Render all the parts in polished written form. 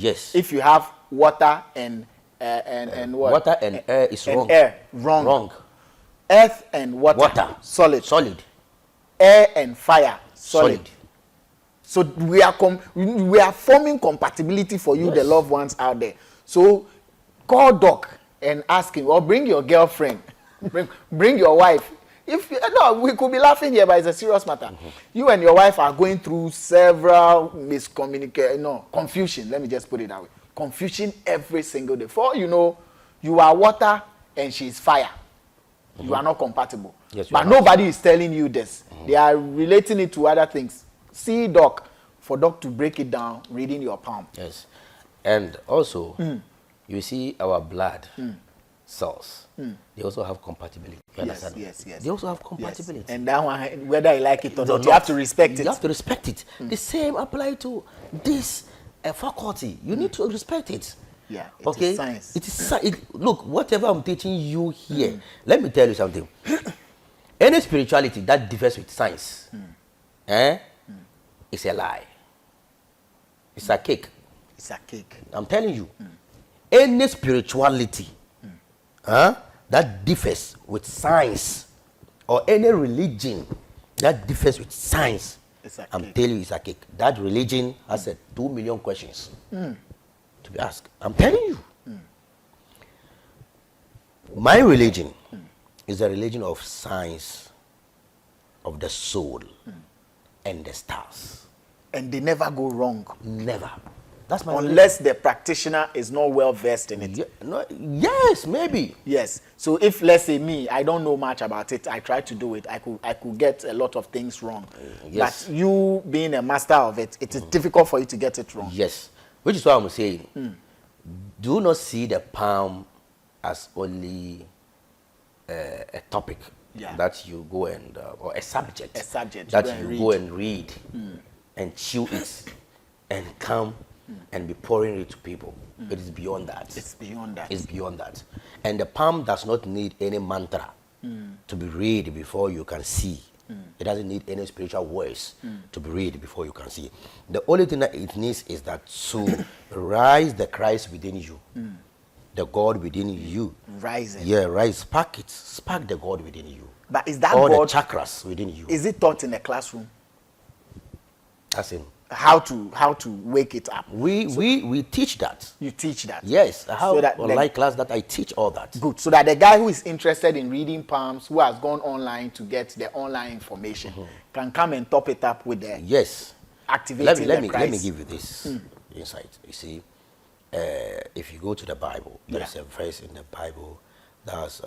Yes. If you have water and what? Water and air is and wrong. Air, wrong. Wrong. Earth and water, solid. Solid. Air and fire, solid. Solid. So we are forming compatibility for you, Yes. the loved ones out there. So call Doc and ask him, or bring your girlfriend, bring your wife. If no, we could be laughing here, but it's a serious matter. You and your wife are going through several confusion. Let me just put it that way. Confusion every single day. For you know, you are water and she's fire. You are not compatible. Yes, but nobody is telling you this. They are relating it to other things. See Doc, for Doc to break it down, reading your palm. Yes. And also, you see our blood cells. They also have compatibility. You understand? Yes. They also have compatibility. Yes. And that one, whether you like it or not, you have to respect it. You have to respect it. The same apply to this faculty. You need to respect it. Yeah, it okay? is science. It is look, whatever I'm teaching you here, let me tell you something. Any spirituality that differs with science, it's a lie. It's a cake. It's a cake. I'm telling you. Any spirituality that differs with science, or any religion that differs with science, I'm telling you, it's a cake. That religion has 2 million questions to be asked. I'm telling you. My religion is a religion of science, of the soul, and the stars. And they never go wrong. Never. That's my unless the practitioner is not well versed in it. Yes, maybe. Yes. So if, let's say me, I don't know much about it, I try to do it, I could get a lot of things wrong. Yes. But you being a master of it, it is difficult for you to get it wrong. Yes. Which is why I'm saying, do not see the palm as only a topic that you go and, or a subject that you go and read and chew it and come and be pouring it to people. It is beyond that. It's beyond that. It's beyond that. And the palm does not need any mantra to be read before you can see. It doesn't need any spiritual words to be read before you can see. The only thing that it needs is that to rise the Christ within you, the God within you. Rising. Yeah, rise. Spark it. Spark the God within you. But is that all God, the chakras within you? Is it taught in a classroom? As in how to wake it up? We teach that. You teach that? Yes. How so that online class that I teach all that. Good. So that the guy who is interested in reading palms, who has gone online to get the online information, can come and top it up with the activating let me give you this insight. You see, if you go to the Bible, there's a verse in the Bible that's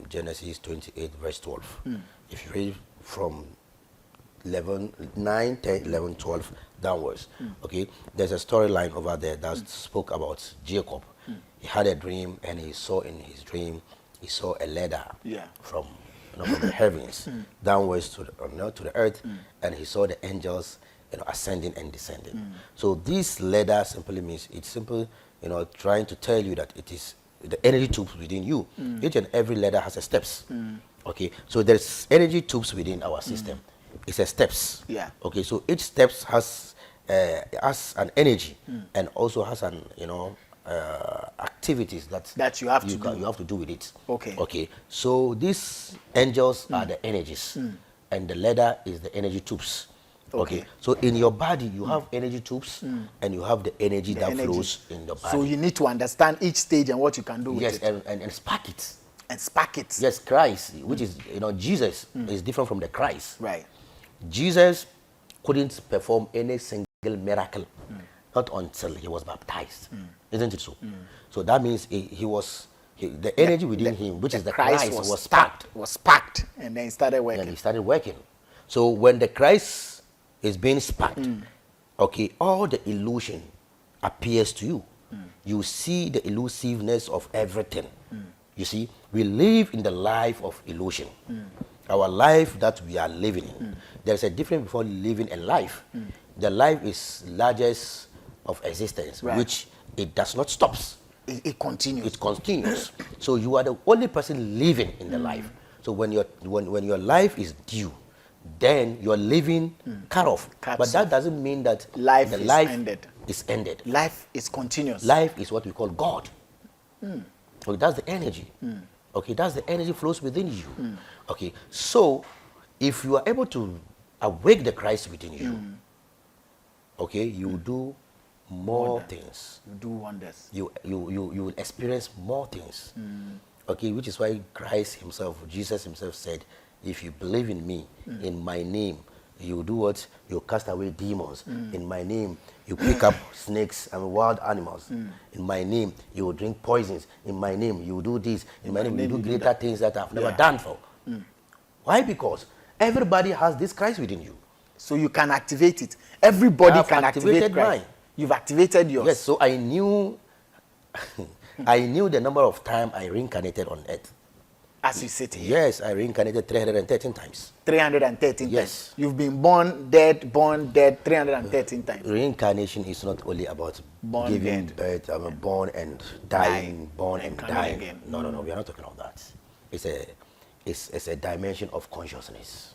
Genesis 28 verse 12. If you read from 9, 10, 11, 12 downwards, okay, there's a storyline over there that spoke about Jacob. He had a dream, and he saw in his dream, he saw a ladder from the heavens downwards to the earth, and he saw the angels ascending and descending. So this ladder simply means, it's simple, trying to tell you that it is the energy tubes within you. Each and every ladder has a steps. Okay, so there's energy tubes within our system. It's a steps. Okay, so each steps has an energy and also has an activities that you have to do with it. Okay, so these angels are the energies, and the ladder is the energy tubes. Okay, so in your body you have energy tubes, and you have the energy flows in the body. So you need to understand each stage and what you can do with it. Yes, and spark it. And spark it. Yes, Christ, which is Jesus, is different from the Christ. Right. Jesus couldn't perform any single miracle, not until he was baptized. Isn't it so? So that means the energy within him, which is the Christ, was sparked. Was sparked, and then he started working. And he started working. So when the Christ is being sparked, okay, all the illusion appears to you. You see the elusiveness of everything. You see, we live in the life of illusion. Our life that we are living in. There's a difference between living and life. The life is largest of existence, which it does not stop. It continues. It continues. So you are the only person living in the life. So when your life is due, then you're living cut off. But that doesn't mean that life is ended. is ended. Life is continuous. Life is what we call God. Okay, that's the energy. Okay, that's the energy flows within you. Okay, so if you are able to awake the Christ within you, okay, you will do more things. You do wonders. You will experience more things. Okay, which is why Christ himself, Jesus himself said, if you believe in me, in my name, you do what? You cast away demons. In my name, you pick up snakes and wild animals. In my name, you will drink poisons. In my name, you will do this. In my name, you do greater things that I've never done for. Why? Because everybody has this Christ within you. So you can activate it. Everybody can activate Christ. Mine. You've activated yours. Yes, so I knew I knew the number of times I reincarnated on earth. As you sit here? Yes, I reincarnated 313 times. 313 yes. times? You've been born, dead, 313 times. Reincarnation is not only about giving birth, born and dying, born and dying. Again. No, we are not talking about that. It's a dimension of consciousness.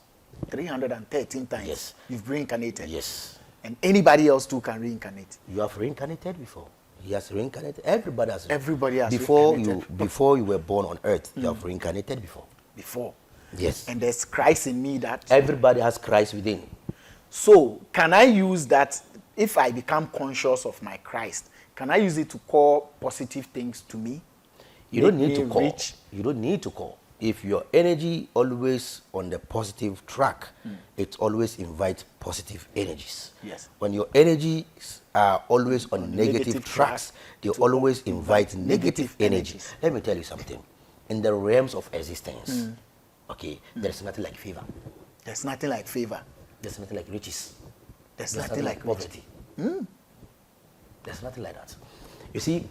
313 times? Yes. You've reincarnated? Yes. And anybody else too can reincarnate? You have reincarnated before. He has reincarnated. Everybody has. Everybody has reincarnated. Before you were born on earth, you have reincarnated before. Before? Yes. And there's Christ in me that... Everybody has Christ within. So, can I use that, if I become conscious of my Christ, can I use it to call positive things to me? You don't need to call. You don't need to call. If your energy always on the positive track, it always invites positive energies. Yes. When your energies are always on negative tracks, they always invite negative energies. Let me tell you something. In the realms of existence, okay, there's nothing like favor. There's nothing like favor. There's nothing like riches. There's nothing like poverty. There's nothing like that. You see,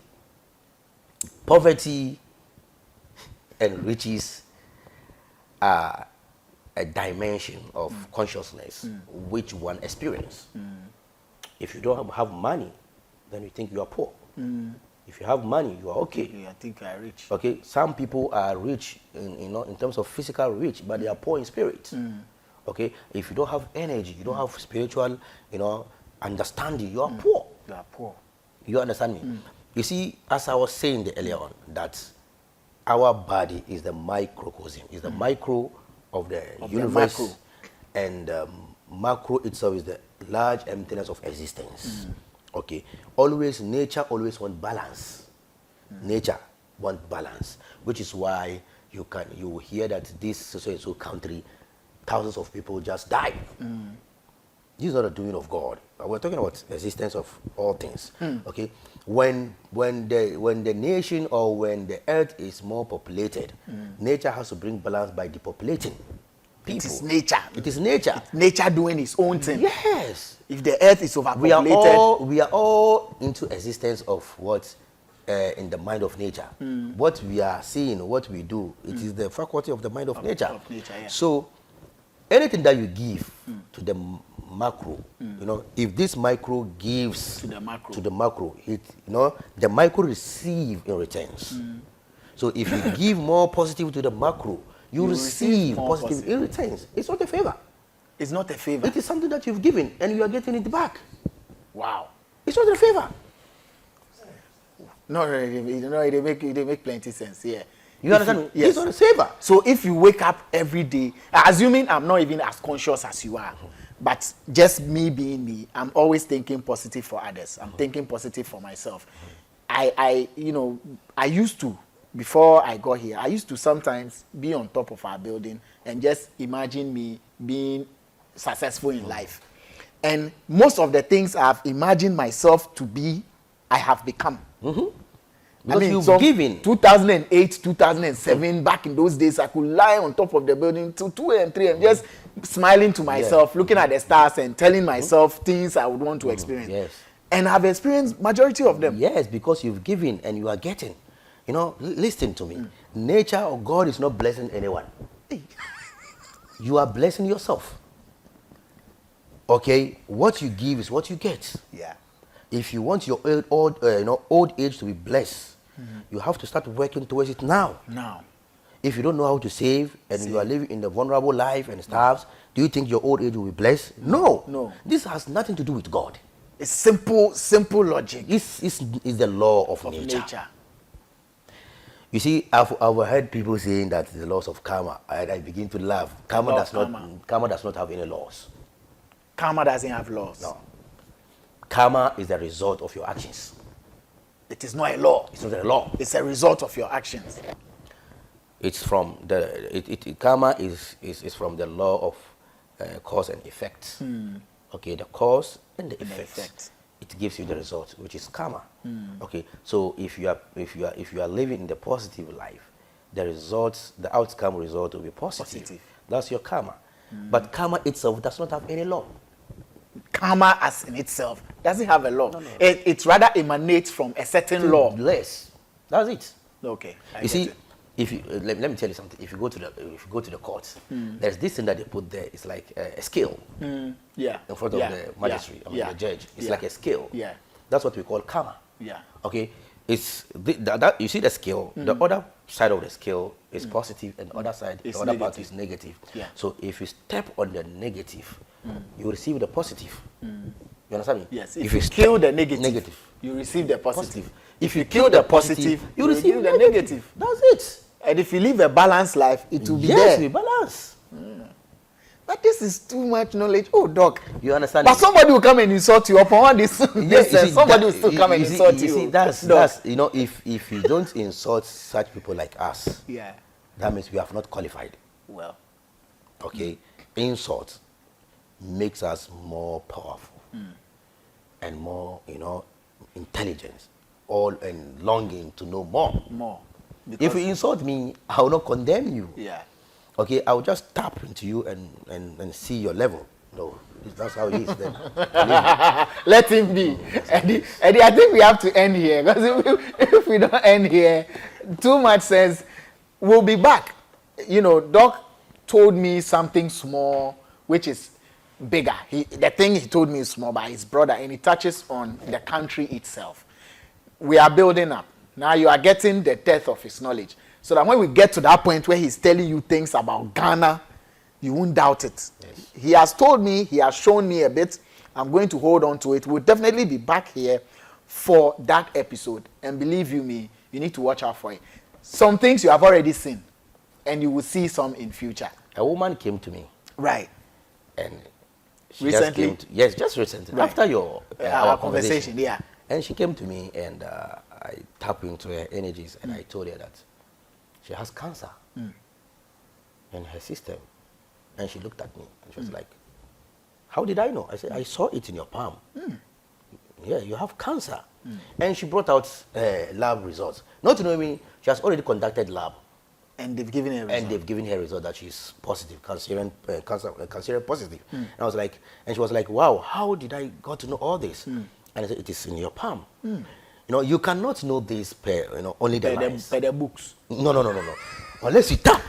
poverty and riches are a dimension of consciousness which one experience. If you don't have money, then you think you are poor. If you have money, you are okay. I think you are rich. Okay, some people are rich in terms of physical rich, but they are poor in spirit. Okay, if you don't have energy, you don't have spiritual, understanding, you are poor. You are poor. You understand me? You see, as I was saying earlier on, that our body is the microcosm, is the micro of the universe, and macro itself is the large emptiness of existence. Okay, nature always wants balance. Nature wants balance, which is why you hear that this so country, thousands of people just died. This is not a doing of God. We're talking about existence of all things. Okay, when the nation or when the earth is more populated, nature has to bring balance by depopulating people. It is nature. It is nature. It's nature doing its own thing. Yes. If the earth is overpopulated, we are all into existence of what in the mind of nature. What we are seeing, what we do, it is the faculty of the mind of nature. Yeah. So anything that you give to the macro, if this micro gives to the macro, the micro receive in returns. So if you give more positive to the macro, you receive positive in returns. It's not a favor. It's not a favor. It is something that you've given and you are getting it back. Wow. It's not a favor. No, they make plenty sense. Yeah. You understand? Yes. It's not a favor. So if you wake up every day, assuming I'm not even as conscious as you are, but just me being me, I'm always thinking positive for others. I'm thinking positive for myself. I used to, before I got here, I used to sometimes be on top of our building and just imagine me being successful in life. And most of the things I've imagined myself to be, I have become. Because you've given. 2008, 2007, back in those days, I could lie on top of the building till 2 a.m., 3 a.m., just smiling to myself, looking at the stars and telling myself things I would want to experience. Yes. And I've experienced majority of them. Yes, because you've given and you are getting. Listen to me. Nature or God is not blessing anyone. You are blessing yourself. Okay? What you give is what you get. Yeah. If you want your old age to be blessed, you have to start working towards it now. Now. If you don't know how to save and you are living in the vulnerable life and stuff, do you think your old age will be blessed? No. No. This has nothing to do with God. It's simple logic. It's the law of nature. You see, I've heard people saying that the laws of karma, and I begin to laugh. Karma does not have any laws. Karma doesn't have laws. No. Karma is the result of your actions. It is not a law. It's not a law. It's a result of your actions. It's from the karma is from the law of cause and effect. Okay, the cause and the effect. It gives you the result, which is karma. Okay, so if you are living in the positive life, the outcome result will be positive. That's your karma. But karma itself does not have any law. Karma as in itself doesn't have a law. No. It rather emanates from a certain law. Less. That's it. Okay. You see, if you let me tell you something. If you go to the court, there's this thing that they put there. It's like a scale. Yeah. In front of the magistrate, the judge. It's like a scale. Yeah. That's what we call karma. Yeah. Okay. It's that you see the scale. The other side of the scale is positive, and the other side, the other part is negative. Yeah. So if you step on the negative, you receive the positive. You understand me? Yes. If you kill the negative, you receive the positive. If you kill the positive, you receive the negative. That's it. And if you live a balanced life, it will be there. Yes, we balance. But this is too much knowledge. Oh, Doc. You understand? But somebody will come and insult you upon all this. Somebody will still come and insult you. You see, that's if you don't insult such people like us, that means we have not qualified. Well. Okay. Insult makes us more powerful and more, intelligent, and longing to know more. If you insult me, I will not condemn you. Yeah. Okay, I will just tap into you and see your level. No, that's how it is then. Let him be. Eddie, I think we have to end here, because if we don't end here, too much sense. We'll be back. Doc told me something small, which is bigger. The thing he told me is small, but his brother, and it touches on the country itself. We are building up. Now you are getting the depth of his knowledge, so that when we get to that point where he's telling you things about Ghana, you won't doubt it. Yes. He has told me, he has shown me a bit. I'm going to hold on to it. We'll definitely be back here for that episode. And believe you me, you need to watch out for it. Some things you have already seen, and you will see some in future. A woman came to me. Right. And she recently? Just recently. Right. After our conversation, yeah. And she came to me, and I tapped into her energies, and I told her that she has cancer in her system. And she looked at me, and she was like, how did I know? I said, I saw it in your palm. Yeah, you have cancer. And she brought out lab results. Not to know me, she has already conducted lab. And they've given her a result. That she's positive, cancer positive. And I was like, and she was like, wow, how did I got to know all this? And I said, it is in your palm. You cannot know this only the lines. Per the books. No. Unless you tap.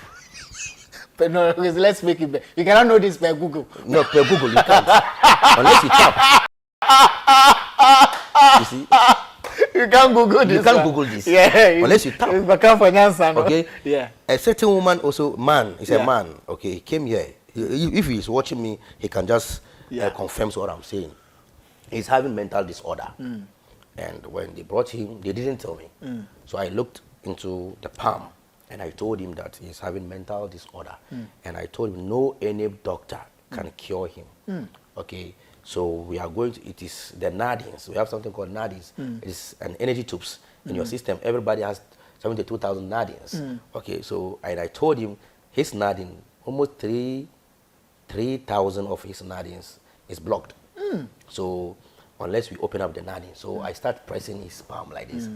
But no, let's make it better. You cannot know this per Google. No, per Google you can't. Unless you tap. You see? You can't Google this. You can't Google this. Yeah. Unless you tap. Okay. Yeah. A certain woman also, man, is a man. Okay, he came here. If he is watching me, he can just confirm what I'm saying. He's having mental disorder. And when they brought him, they didn't tell me. So I looked into the palm, and I told him that he's having mental disorder. And I told him no any doctor can cure him. Okay, so we are going to, it is the nadines. We have something called nadines. It's an energy tubes in your system. Everybody has 72,000 nadines. Okay, so and I told him his nadine, almost 3,000 of his nadines is blocked. So unless we open up the nadine. So I start pressing his palm like this.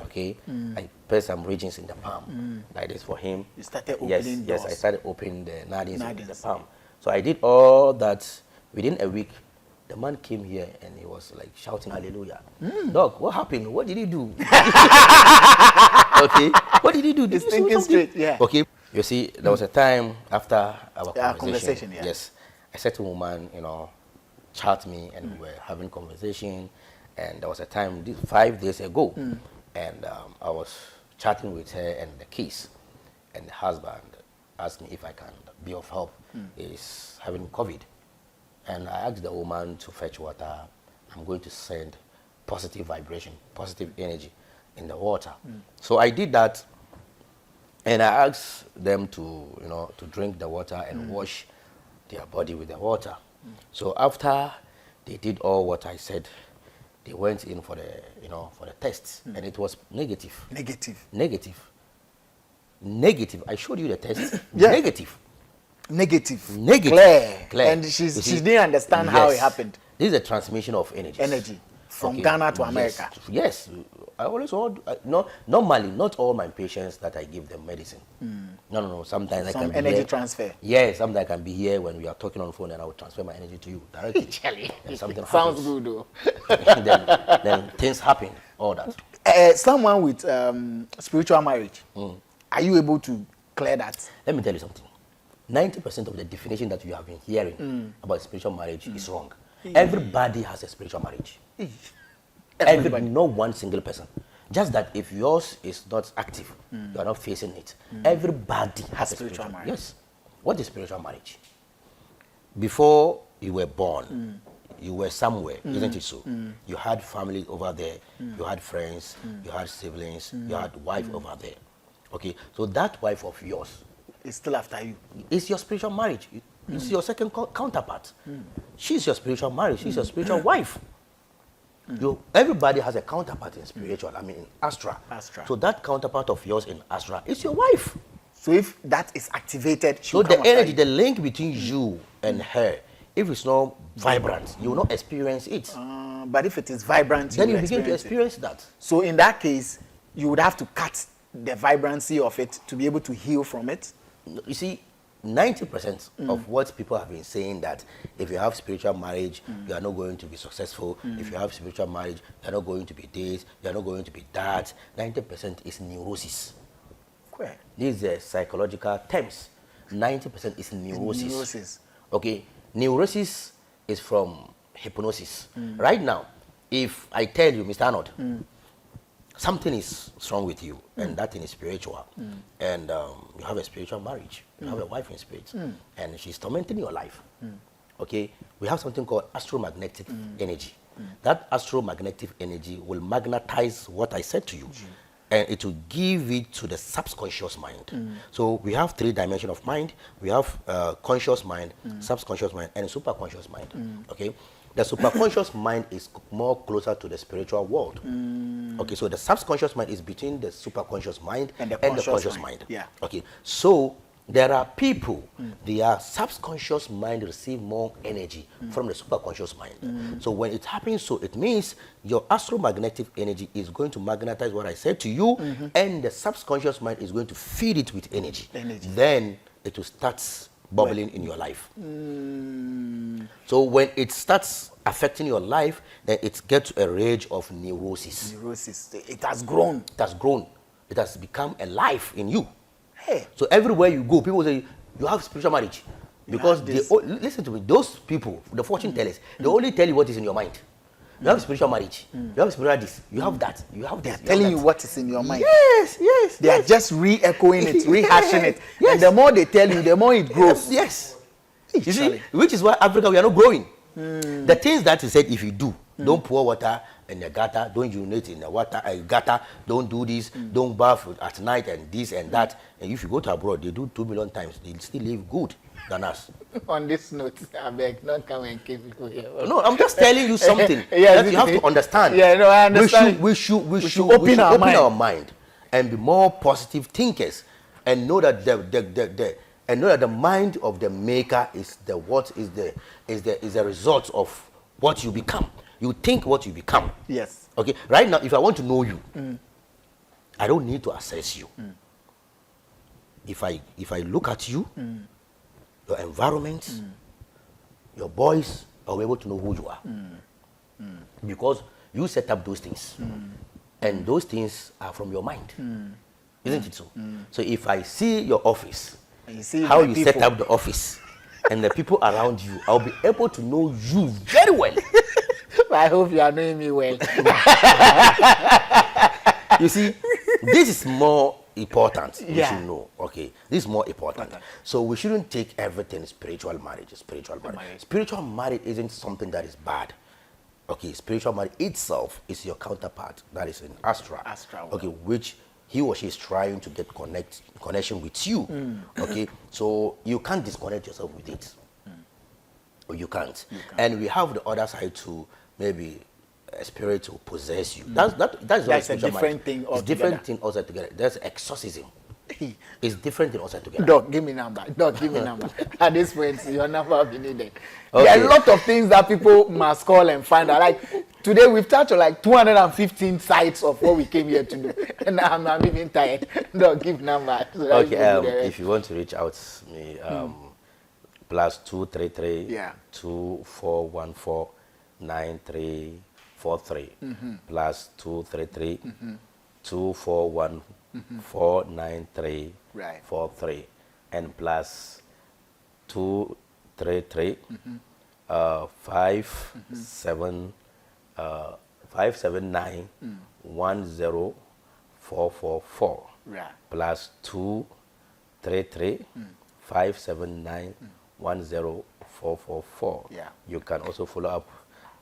Okay? I press some regions in the palm like this for him. You started opening doors. Yes, I started opening the nadines in the palm. So I did all that. Within a week, the man came here and he was like shouting hallelujah. Doc, what happened? What did he do? Okay? What did he do? He's thinking straight, yeah. Okay? You see, there was a time after our conversation. Yes. A certain woman, chat me, and we were having conversation, and there was a time 5 days ago, and I was chatting with her and the kids, and the husband asked me if I can be of help. He's having COVID, and I asked the woman to fetch water I'm going to send positive vibration, positive energy in the water. So I did that, and I asked them to, to drink the water and wash their body with the water. So after they did all what I said, they went in for the, for the test, and it was negative. Negative. I showed you the test. Negative. Clear. And she didn't understand how it happened. This is a transmission of energy. From Ghana to America. Yes. I always normally not all my patients that I give them medicine. No. Sometimes I can be energy transfer. Yes, sometimes I can be here when we are talking on the phone, and I will transfer my energy to you directly. And something sounds good though. then things happen. All that. Someone with spiritual marriage. Are you able to clear that? Let me tell you something. 90% of the definition that you have been hearing about spiritual marriage is wrong. Everybody has a spiritual marriage. No one single person. Just that if yours is not active, you are not facing it. Everybody has a spiritual marriage. Yes. What is spiritual marriage? Before you were born, you were somewhere, isn't it so? You had family over there, you had friends, you had siblings, you had wife over there. Okay, so that wife of yours is still after you. It's your spiritual marriage. It's your second counterpart. She's your spiritual marriage. She's your spiritual wife. Everybody has a counterpart in spiritual, in Astra. So that counterpart of yours in Astra is your wife. So if that is activated, so the energy, the link between you and her, if it's not vibrant, you will not experience it. But if it is vibrant, then you begin to experience that. So in that case, you would have to cut the vibrancy of it to be able to heal from it. You see, 90% of what people have been saying, that if you have spiritual marriage, you are not going to be successful. If you have spiritual marriage, you are not going to be this, you are not going to be that. 90% is neurosis. Where? These are psychological terms. 90% is neurosis. Okay, neurosis is from hypnosis. Right now, if I tell you, Mr. Arnold, something is wrong with you, and that thing is spiritual, and you have a spiritual marriage, you have a wife in spirit, and she's tormenting your life. Okay, we have something called astromagnetic energy. That astromagnetic energy will magnetize what I said to you, and it will give it to the subconscious mind. So we have 3 dimensions of mind. We have conscious mind, subconscious mind, and superconscious mind. Okay. The superconscious mind is more closer to the spiritual world. Okay, so the subconscious mind is between the superconscious mind and the conscious mind. Yeah. Okay, so there are people, their subconscious mind receive more energy from the superconscious mind. So when it happens, so it means your astromagnetic energy is going to magnetize what I said to you, and the subconscious mind is going to feed it with energy. Then it will start bubbling in your life. So when it starts affecting your life, then it gets to a rage of neurosis. It has grown. It has grown. It has become a life in you. Hey. So everywhere you go, people say, you have spiritual marriage. Because listen to me, those people, the fortune tellers, they only tell you what is in your mind. You have spiritual marriage. You have spiritual this. You have that. You have this. They are telling you what is in your mind. Yes. They are just re-echoing it, rehashing it. And the more they tell you, the more it grows. Yes. You see, which is why Africa, we are not growing. The things that he said, if you do, don't pour water in the gutter, don't urinate in the gutter, don't do this, don't bath at night and this and that. And if you go to abroad, they do 2 million times. They still live good than us. On this note, I beg, not come and keep people here. No, I'm just telling you something that you have to understand. Yeah, no, I understand. We should open our mind and be more positive thinkers, and know that the mind of the maker is the result of what you become. You think what you become. Yes. Okay. Right now, if I want to know you, I don't need to assess you. If I look at you, your environment, your voice, I'll be able to know who you are. Because you set up those things. And those things are from your mind. Isn't it so? So if I see your office, how you set up the office, and the people around you, I'll be able to know you very well. I hope you are knowing me well. You see, this is more important. You should know. Okay, this is more important. So we shouldn't take everything spiritual marriage. Spiritual marriage isn't something that is bad. Okay, spiritual man itself is your counterpart. That is in astral. Astral. Okay, which he or she is trying to get connection with you. Okay, so you can't disconnect yourself with it. Or you can't. And we have the other side to maybe a spirit to possess you. That's a different thing altogether. It's different thing altogether. There's exorcism. It's different thing altogether. Doc, give me number. Doc, give me number. At this point, your number will be needed. Okay. There are a lot of things that people must call and find out. Like today, we've touched on like 215 sites of what we came here to do, and I'm even tired. Doc, give number. So okay. If you want to reach out to me, plus 233 2414 9343 plus 233 241 493 43 and plus 233 579 10444 plus 233 579 10444. You can also follow up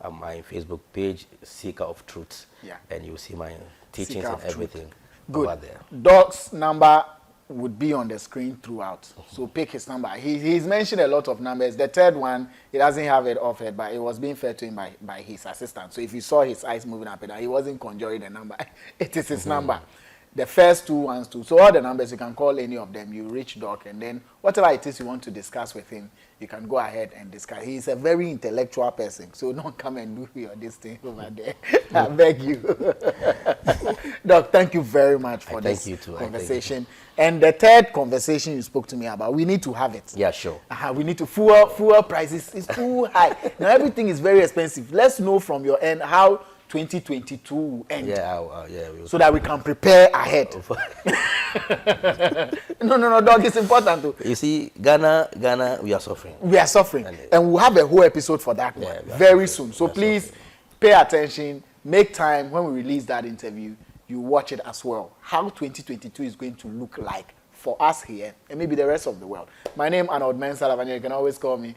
on my Facebook page, Seeker of Truth, and you'll see my teachings and everything over there. Doc's number would be on the screen throughout, so pick his number. He's mentioned a lot of numbers. The third one, he doesn't have it offered, but it was being fed to him by his assistant. So if you saw his eyes moving up and down, he wasn't conjuring the number. It is his number. The first two ones too. So all the numbers, you can call any of them. You reach Doc, and then whatever it is you want to discuss with him, you can go ahead and discuss. He's a very intellectual person, so don't come and do this thing over there. I beg you. Doc, thank you very much for this conversation. And the third conversation you spoke to me about, we need to have it. Yeah, sure. We need to fuel prices is too high. Now everything is very expensive. Let's know from your end how 2022 will end. So that we can prepare ahead. No, Doc, it's important too. You see, Ghana, we are suffering. We are suffering. And we'll have a whole episode for that one very soon. So please pay attention, make time when we release that interview, you watch it as well. How 2022 is going to look like for us here and maybe the rest of the world. My name is Arnold Elavanyo. You can always call me